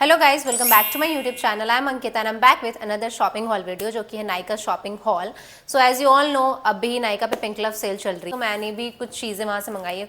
Hello guys, welcome back to my YouTube channel. I am Ankita and I am back with another shopping haul video जो कि है Nykaa shopping haul. So as you all know, अभी नायका पे pink love cell चल रही है, तो मैंने भी कुछ चीज़ें वहाँ से मंगाई है।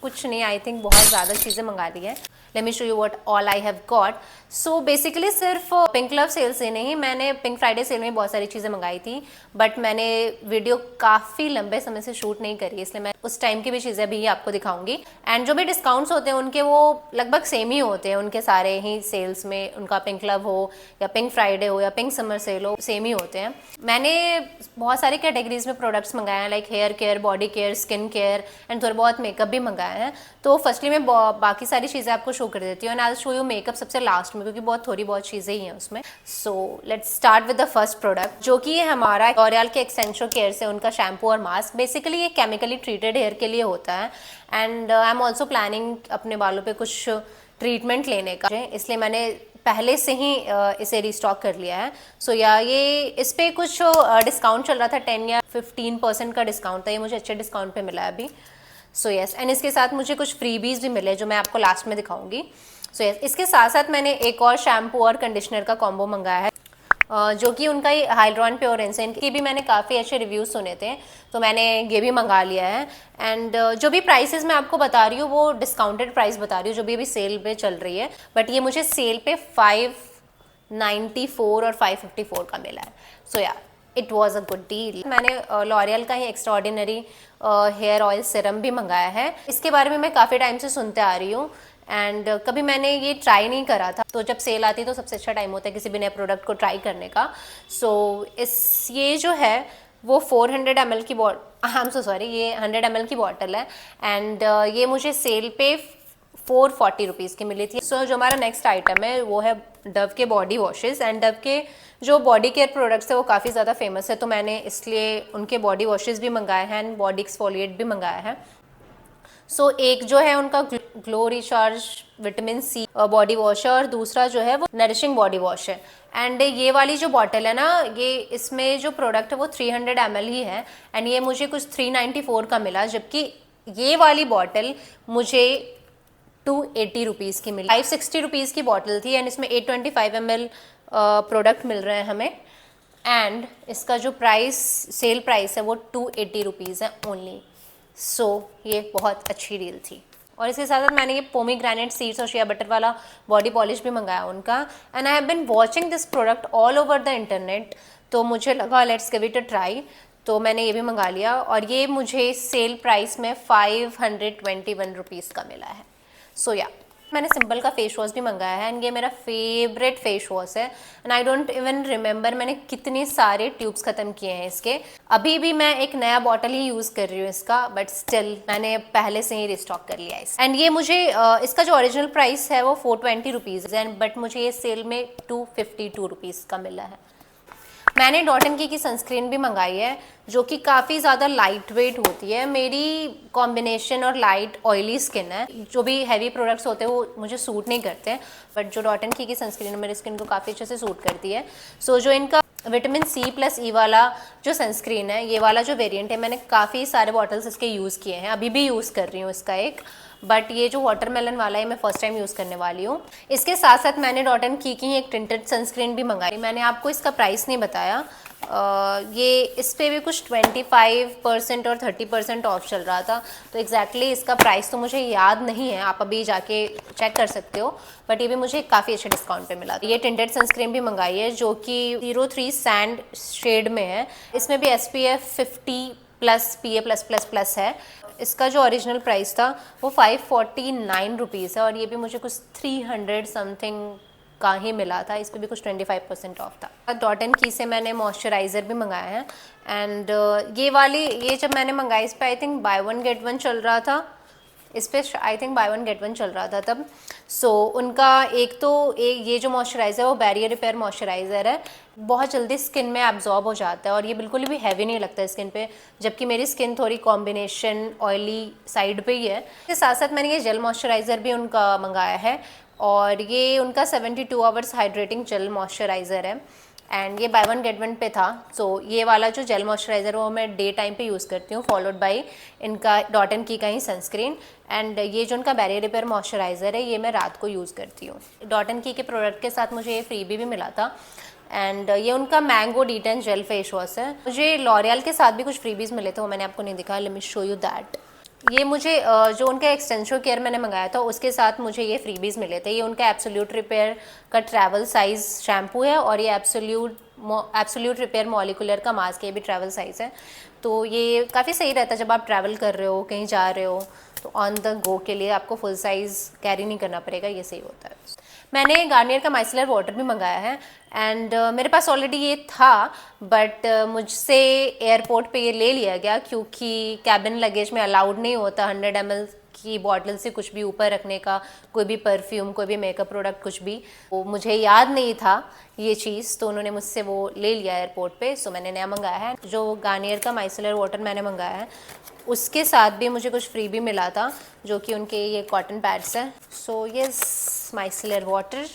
कुछ नहीं, आई थिंक बहुत ज़्यादा चीज़ें मंगा दी है। Let me show you what all I have got. So basically सिर्फ पिंक लव सेल से नहीं, मैंने पिंक फ्राइडे सेल में बहुत सारी चीज़ें मंगाई थी, बट मैंने वीडियो काफ़ी लंबे समय से शूट नहीं करी, इसलिए मैं उस टाइम की भी चीज़ें भी आपको दिखाऊंगी। एंड जो भी डिस्काउंट्स होते हैं उनके, वो लगभग सेम ही होते हैं उनके सारे ही सेल्स में। उनका पिंक लव हो या पिंक फ्राइडे हो या पिंक समर सेल हो, सेम ही होते हैं। मैंने बहुत सारी कैटेगरीज में प्रोडक्ट्स मंगाए हैं, like hair care, body care, skin care and थोड़ा बहुत मेकअप भी मंगाए हैं। तो फर्स्टली मैं बाकी सारी चीज़ें आपको शो कर देती हूँ and I show you makeup सबसे लास्ट में, क्योंकि थोड़ी बहुत चीज़ें ही हैं उसमें। So let's start with the first product, जो कि है हमारा लॉरियल के एक्सेंशो केयर से उनका शैम्पू और मास्क। बेसिकली ये केमिकली ट्रीटेड हेयर के लिए होता है and I am also planning अपने बालों पे कुछ ट्रीटमेंट लेने का, इसलिए मैंने पहले से ही इसे रिस्टॉक कर लिया है। सो ये इस पे कुछ डिस्काउंट चल रहा था, 10 या 15% का डिस्काउंट था। ये मुझे अच्छे डिस्काउंट पे मिला है अभी। सो यस, एंड इसके साथ मुझे कुछ फ्रीबीज भी मिले जो मैं आपको लास्ट में दिखाऊंगी। सो यस, इसके साथ साथ मैंने एक और शैम्पू और कंडीशनर का कॉम्बो मंगाया है, जो कि उनका ही हाइड्रॉन प्योर एंड इनके भी मैंने काफ़ी अच्छे रिव्यूज़ सुने थे, तो मैंने ये भी मंगा लिया है। एंड जो भी प्राइसेस मैं आपको बता रही हूँ वो डिस्काउंटेड प्राइस बता रही हूँ, जो भी अभी सेल पे चल रही है, बट ये मुझे सेल पे 594 और 554 का मिला है। सो या, it was a good deal. मैंने लॉरियल का ही एक्स्ट्रॉर्डिनरी हेयर ऑयल सिरम भी मंगाया है। इसके बारे में मैं काफ़ी टाइम से सुनते आ रही हूँ एंड कभी मैंने ये ट्राई नहीं करा था, तो जब सेल आती है तो सबसे अच्छा टाइम होता है किसी भी नए प्रोडक्ट को ट्राई करने का। सो ये जो है वो 400 ml की आई एम सो सॉरी, ये 100 ml की बॉटल है एंड ये मुझे सेल पे 440 रुपीज़ की मिली थी। सो जो हमारा नेक्स्ट आइटम है वो है डव के बॉडी वॉशेस। एंड डव के जो बॉडी केयर प्रोडक्ट्स है वो काफ़ी ज़्यादा फेमस है, तो मैंने इसलिए उनके बॉडी वॉशेस भी मंगाए हैं एंड बॉडी एक्सफोलिएट भी मंगाया है। सो एक जो है उनका glow recharge vitamin C body wash है और दूसरा जो है वो नरिशिंग बॉडी वॉश है। एंड ये वाली जो बॉटल है ना, ये इसमें जो प्रोडक्ट है वो 300 ml ही है एंड ये मुझे कुछ 394 का मिला, जबकि ये वाली बॉटल मुझे 280 रुपीज़ की मिली। 560 रुपीज़ की बॉटल थी एंड इसमें 825 ml प्रोडक्ट मिल रहे हैं हमें। एंड इसका जो प्राइस, सेल प्राइस है वो 280 रुपीज़ है ओनली। सो ये बहुत अच्छी डील थी। और इसके साथ साथ मैंने ये पोमीग्रेनेट सीड्स और शिया बटर वाला बॉडी पॉलिश भी मंगाया उनका। And I have been watching this product all over the internet, तो मुझे लगा let's give it a try, तो मैंने ये भी मंगा लिया और ये मुझे सेल प्राइस में 521 रुपीज़ का मिला है। सो या, मैंने सिंपल का फेस वॉश भी मंगाया है एंड ये मेरा फेवरेट फेस वॉश है and I don't even remember मैंने कितने सारे ट्यूब्स ख़त्म किए हैं इसके। अभी भी मैं एक नया बॉटल ही यूज़ कर रही हूँ इसका, बट स्टिल मैंने पहले से ही रिस्टॉक कर लिया है। एंड ये मुझे इसका जो ओरिजिनल प्राइस है वो 420 रुपीज़ है, बट मुझे ये सेल में 252 रुपीज़ का मिला है। मैंने डॉट एंड की सनस्क्रीन भी मंगाई है, जो कि काफ़ी ज़्यादा लाइट वेट होती है। मेरी कॉम्बिनेशन और लाइट ऑयली स्किन है, जो भी हैवी प्रोडक्ट्स होते हैं वो मुझे सूट नहीं करते, बट जो डॉट एंड की सनस्क्रीन मेरी स्किन को काफ़ी अच्छे से सूट करती है। सो जो इनका विटामिन सी प्लस ई वाला जो सनस्क्रीन है, ये वाला जो वेरिएंट है, मैंने काफ़ी सारे बॉटल्स इसके यूज़ किए हैं, अभी भी यूज़ कर रही हूँ इसका एक, बट ये जो वाटरमेलन वाला है मैं फर्स्ट टाइम यूज़ करने वाली हूँ। इसके साथ साथ मैंने डॉट एंड की एक टिंटेड सनस्क्रीन भी मंगाई। मैंने आपको इसका प्राइस नहीं बताया, ये इस पर भी कुछ 25% और 30% ऑफ चल रहा था, तो एग्जैक्टली इसका प्राइस तो मुझे याद नहीं है, आप अभी जाके चेक कर सकते हो, बट ये भी मुझे काफ़ी अच्छे डिस्काउंट पे मिला। ये टिंटेड सनस्क्रीन भी मंगाई है जो कि 03 सैंड शेड में है। इसमें भी SPF 50+ PA+++ है। इसका जो ओरिजिनल प्राइस था वो 549 रुपीज़ है और ये भी मुझे कुछ 300 समथिंग का ही मिला था। इस पर भी कुछ 25% ऑफ था। डॉट एंड की से मैंने मॉइस्चराइज़र भी मंगाया है एंड ये जब मैंने मंगाई, इस पर I think by one get one चल रहा था, इस पर I think by one get one चल रहा था तब। सो उनका ये जो मॉइस्चराइज़र है वो बैरियर रिपेयर मॉइस्चराइज़र है, बहुत जल्दी स्किन में एब्जॉर्ब हो जाता है और ये बिल्कुल भी हैवी नहीं लगता है स्किन पे, जबकि मेरी स्किन थोड़ी कॉम्बिनेशन ऑयली साइड पे ही है। इसके साथ साथ मैंने ये जेल मॉइस्चराइज़र भी उनका मंगाया है और ये उनका 72 आवर्स हाइड्रेटिंग जेल मॉइस्चराइज़र है एंड ये बाय वन गेट वन पे था। सो ये वाला जो जेल मॉइस्चराइज़र वो मैं डे टाइम पे यूज़ करती हूँ, फॉलोड बाय इनका डॉट एंड की का ही सनस्क्रीन। एंड ये जो उनका बैरियर रिपेयर मॉइस्चराइज़र है ये मैं रात को यूज़ करती हूँ। डॉट एंड की के प्रोडक्ट के साथ मुझे ये फ्रीबी भी मिला था। एंड ये उनका मैंगो डी10 जेल फेस वॉश है। मुझे लॉरियल के साथ भी कुछ फ्रीबीज़ मिले थे, वो मैंने आपको नहीं दिखा, let me show you that. ये मुझे जो उनका एक्सटेंशो केयर मैंने मंगाया था उसके साथ मुझे ये फ्रीबीज़ मिले थे। ये उनका एब्सोल्यूट रिपेयर का ट्रैवल साइज़ शैम्पू है और ये एब्सोल्यूट रिपेयर मॉलिकुलर का मास्क है, ये भी ट्रैवल साइज़ है। तो ये काफ़ी सही रहता है जब आप ट्रैवल कर रहे हो, कहीं जा रहे हो, तो ऑन द गो के लिए आपको फुल साइज़ कैरी नहीं करना पड़ेगा, ये सही होता है। मैंने गार्नियर का माइसलर वाटर भी मंगाया है एंड मेरे पास ऑलरेडी ये था, बट मुझसे एयरपोर्ट पे ये ले लिया गया क्योंकि कैबिन लगेज में अलाउड नहीं होता 100 ml की बॉटल से कुछ भी ऊपर रखने का, कोई भी परफ्यूम, कोई भी मेकअप प्रोडक्ट, कुछ भी। वो मुझे याद नहीं था ये चीज़, तो उन्होंने मुझसे वो ले लिया एयरपोर्ट पे। सो मैंने नया मंगाया है। जो गार्नियर का माइसलर वाटर मैंने मंगाया है उसके साथ भी मुझे कुछ फ्री भी मिला था, जो कि उनके ये कॉटन पैड्स हैं। So yes, micellar water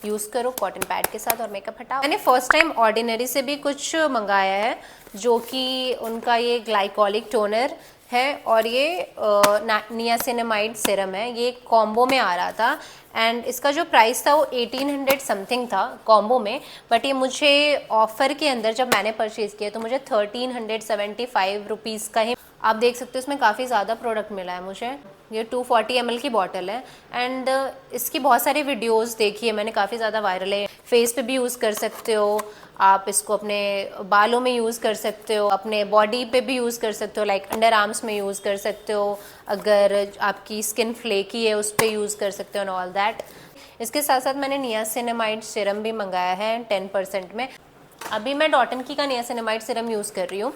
use करो कॉटन पैड के साथ और मेकअप हटाओ। मैंने फर्स्ट टाइम ऑर्डिनरी से भी कुछ मंगाया है, जो कि उनका ये ग्लाइकोलिक टोनर है और ये नियासिनामाइड सीरम है। ये कॉम्बो में आ रहा था एंड इसका जो प्राइस था वो 1800 समथिंग था कॉम्बो में, बट ये मुझे ऑफ़र के अंदर जब मैंने परचेज़ किया तो मुझे 1375 रुपीज़ का ही। आप देख सकते हो इसमें काफ़ी ज़्यादा प्रोडक्ट मिला है मुझे। ये 240 ml की बॉटल है एंड इसकी बहुत सारी वीडियोस देखी है मैंने, काफ़ी ज़्यादा वायरल है। फेस पे भी यूज़ कर सकते हो आप इसको, अपने बालों में यूज़ कर सकते हो, अपने बॉडी पे भी यूज़ कर सकते हो, लाइक अंडर आर्म्स में यूज़ कर सकते हो, अगर आपकी स्किन फ्लेकी है उस पर यूज़ कर सकते हो एंड ऑल दैट। इसके साथ साथ मैंने नियासिनामाइड सीरम भी मंगाया है 10% में। अभी मैं डॉट एंड की का नियासिनामाइड सीरम यूज़ कर रही हूँ,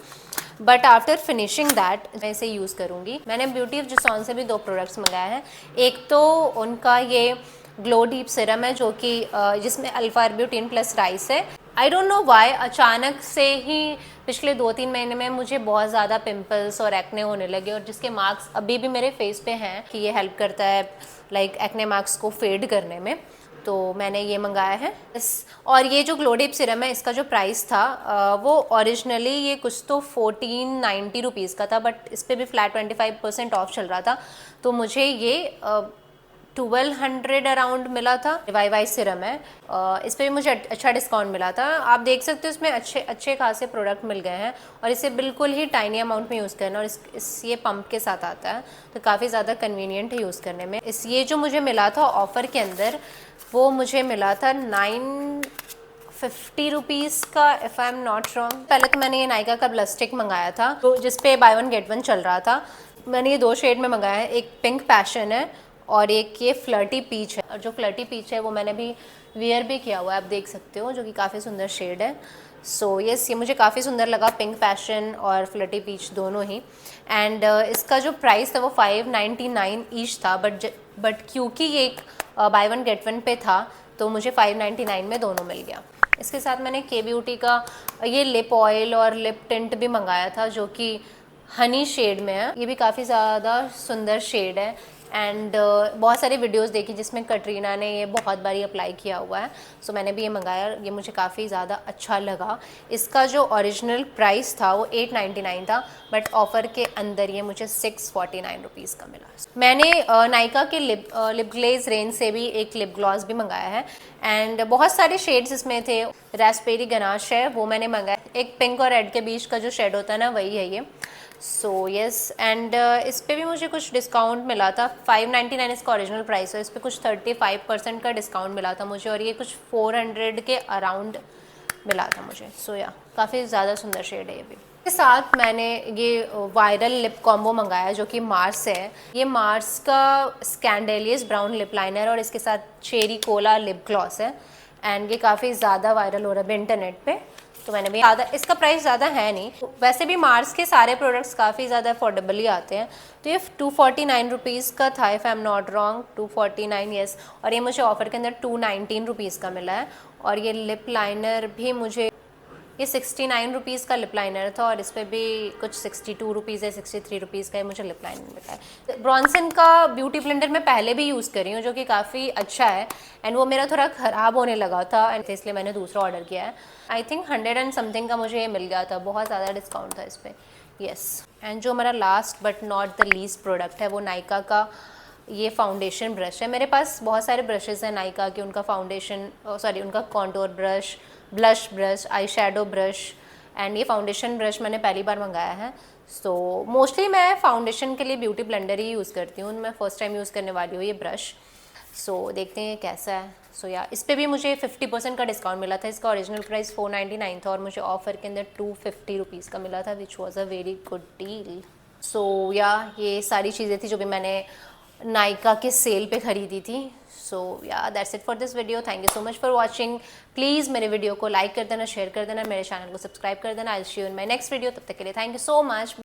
बट आफ्टर फिनिशिंग दैट मैं इसे यूज़ करूँगी। मैंने ब्यूटी ऑफ जिसॉन से भी 2 प्रोडक्ट्स मंगाए हैं। एक तो उनका ये ग्लो डीप सीरम है जो कि जिसमें अल्फा आर्ब्यूटिन प्लस राइस है। आई डोंट नो वाई अचानक से ही पिछले 2-3 महीने में मुझे बहुत ज़्यादा पिंपल्स और एक्ने होने लगे, और जिसके मार्क्स अभी भी मेरे फेस पे हैं कि ये हेल्प करता है लाइक एक्ने मार्क्स को फेड करने में। तो मैंने ये मंगाया है और ये जो ग्लो डीप सीरम है इसका जो प्राइस था वो ओरिजिनली ये कुछ तो 1490 रुपीज़ का था, बट इस पर भी फ्लैट 25% ऑफ चल रहा था, तो मुझे ये 1200 अराउंड मिला था। वाई सीरम है, इस पर भी मुझे अच्छा डिस्काउंट मिला था। आप देख सकते हो इसमें अच्छे खासे प्रोडक्ट मिल गए हैं और इसे बिल्कुल ही टाइनी अमाउंट में यूज़ करना, और ये पंप के साथ आता है तो काफ़ी ज़्यादा कन्वीनियंट है यूज़ करने में। ये जो मुझे मिला था ऑफ़र के अंदर वो मुझे मिला था 950 रुपीज़ का, if I am not wrong. पहले तो मैंने ये नायका का ब्लस्टिक मंगाया था तो जिसपे बाय वन गेट वन चल रहा था। मैंने ये 2 शेड में मंगाया है, एक पिंक पैशन है और एक ये फ्लर्टी पीच है। और जो फ्लर्टी पीच है वो मैंने भी वेयर भी किया हुआ है, आप देख सकते हो, जो कि काफ़ी सुंदर शेड है। सो यस, ये मुझे काफ़ी सुंदर लगा, पिंक पैशन और फ्लर्टी पीच दोनों ही। एंड इसका जो प्राइस था वो 599 ईच था, बट क्योंकि ये एक बाय वन गेट वन पे था तो मुझे 599 में दोनों मिल गया। इसके साथ मैंने के ब्यूटी का ये लिप ऑयल और लिप टिंट भी मंगाया था जो कि हनी शेड में है। ये भी काफ़ी ज़्यादा सुंदर शेड है एंड बहुत सारी वीडियोस देखी जिसमें कटरीना ने ये बहुत बारी अप्लाई किया हुआ है। सो मैंने भी ये मंगाया, ये मुझे काफ़ी ज़्यादा अच्छा लगा। इसका जो ओरिजिनल प्राइस था वो 899 था, बट ऑफ़र के अंदर ये मुझे 649 रुपीज़ का मिला। मैंने नायका के लिप ग्लेज रेंज से भी एक लिप ग्लॉस भी मंगाया है एंड बहुत सारे शेड्स इसमें थे। रास्पबेरी गनाश है वो मैंने मंगाया, एक पिंक और रेड के बीच का जो शेड होता है ना वही है ये। सो यस, एंड इस पर भी मुझे कुछ डिस्काउंट मिला था। 599 इसका ओरिजिनल प्राइस है, इस पर कुछ 35% का डिस्काउंट मिला था मुझे, और ये कुछ 400 के अराउंड मिला था मुझे। सो या काफ़ी ज़्यादा सुंदर शेड है ये भी। के साथ मैंने ये वायरल लिप कॉम्बो मंगाया जो कि मार्स है। ये मार्स का स्कैंडेलियस ब्राउन लिप लाइनर और इसके साथ चेरी कोला लिप ग्लॉस है एंड ये काफ़ी ज़्यादा वायरल हो रहा है इंटरनेट पे, तो मैंने भी ज़्यादा, इसका प्राइस ज़्यादा है नहीं, वैसे भी मार्स के सारे प्रोडक्ट्स काफ़ी ज़्यादा अफोर्डेबल ही आते हैं। तो ये 249 रुपीज़ का था, if I am not wrong, 249 yes, और ये मुझे ऑफ़र के अंदर 219 रुपीज़ का मिला है। और ये लिप लाइनर भी मुझे ये 69 रुपीज़ का लिप लाइनर था और इस पर भी कुछ 62 रुपीज़ है, 63 रुपीज़ का है मुझे लिप लाइनर मिला है। ब्रॉन्सन का ब्यूटी ब्लेंडर मैं पहले भी यूज़ कर रही हूँ जो कि काफ़ी अच्छा है, एंड वो मेरा थोड़ा ख़राब होने लगा था एंड इसलिए मैंने दूसरा ऑर्डर किया है। आई थिंक 100 एंड समथिंग का मुझे ये मिल गया था, बहुत ज़्यादा डिस्काउंट था इस पर। यस, एंड जो हमारा last but not the least product है वो नायका का ये फाउंडेशन ब्रश है। मेरे पास बहुत सारे ब्रशेस हैं नायका के, उनका फाउंडेशन सॉरी उनका contour brush, blush brush, eye shadow brush and ये फाउंडेशन ब्रश मैंने पहली बार मंगाया है। सो मोस्टली मैं फाउंडेशन के लिए ब्यूटी ब्लेंडर ही यूज़ करती हूँ, मैं फ़र्स्ट टाइम यूज़ करने वाली हूँ ये ब्रश। सो देखते हैं कैसा है। सो या इस पर भी मुझे 50% का डिस्काउंट मिला था। इसका ओरिजिनल प्राइस 499 था और मुझे ऑफर के अंदर 250 रुपीज़ का मिला था, which was a very good deal. So या ये सारी चीज़ें थी जो भी मैंने नायका के सेल पे ख़रीदी थी। सो या that's it for this video. Thank you so much for watching. Please मेरे वीडियो को लाइक कर देना, शेयर कर देना, मेरे चैनल को सब्सक्राइब कर देना। I will see you in my next video. तब तक के लिए थैंक यू सो मच।